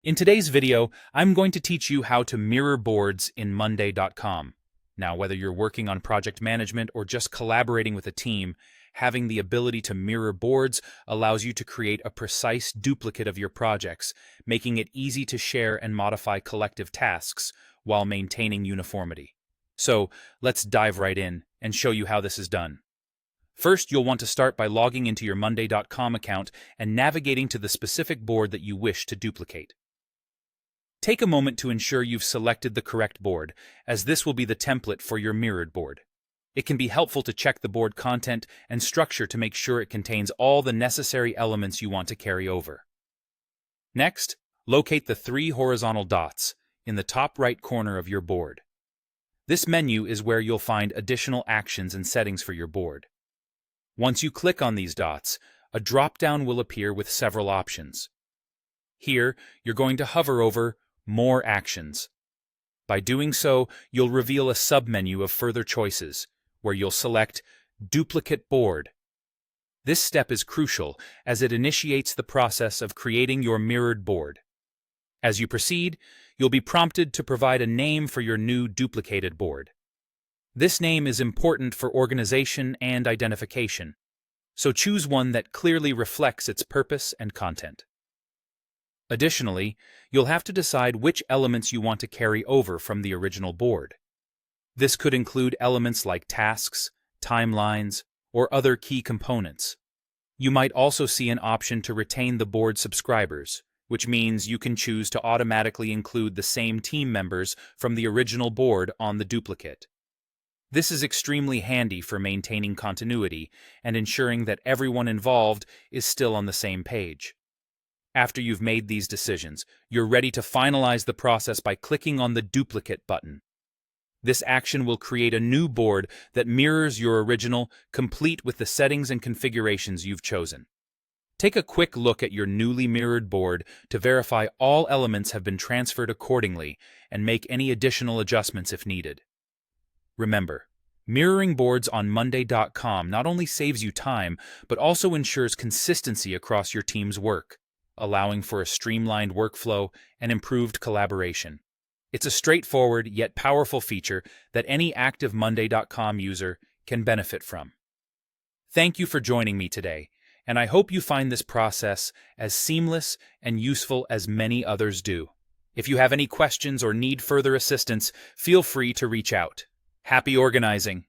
In today's video, I'm going to teach you how to mirror boards in Monday.com. Now, whether you're working on project management or just collaborating with a team, having the ability to mirror boards allows you to create a precise duplicate of your projects, making it easy to share and modify collective tasks while maintaining uniformity. So, let's dive right in and show you how this is done. First, you'll want to start by logging into your Monday.com account and navigating to the specific board that you wish to duplicate. Take a moment to ensure you've selected the correct board, as this will be the template for your mirrored board. It can be helpful to check the board content and structure to make sure it contains all the necessary elements you want to carry over. Next, locate the three horizontal dots in the top right corner of your board. This menu is where you'll find additional actions and settings for your board. Once you click on these dots, a drop-down will appear with several options. Here, you're going to hover over More Actions. By doing so, you'll reveal a submenu of further choices, where you'll select Duplicate Board. This step is crucial as it initiates the process of creating your mirrored board. As you proceed, you'll be prompted to provide a name for your new duplicated board. This name is important for organization and identification, so choose one that clearly reflects its purpose and content. Additionally, you'll have to decide which elements you want to carry over from the original board. This could include elements like tasks, timelines, or other key components. You might also see an option to retain the board subscribers, which means you can choose to automatically include the same team members from the original board on the duplicate. This is extremely handy for maintaining continuity and ensuring that everyone involved is still on the same page. After you've made these decisions, you're ready to finalize the process by clicking on the Duplicate button. This action will create a new board that mirrors your original, complete with the settings and configurations you've chosen. Take a quick look at your newly mirrored board to verify all elements have been transferred accordingly and make any additional adjustments if needed. Remember, mirroring boards on Monday.com not only saves you time, but also ensures consistency across your team's work, allowing for a streamlined workflow and improved collaboration. It's a straightforward yet powerful feature that any active Monday.com user can benefit from. Thank you for joining me today, and I hope you find this process as seamless and useful as many others do. If you have any questions or need further assistance, feel free to reach out. Happy organizing!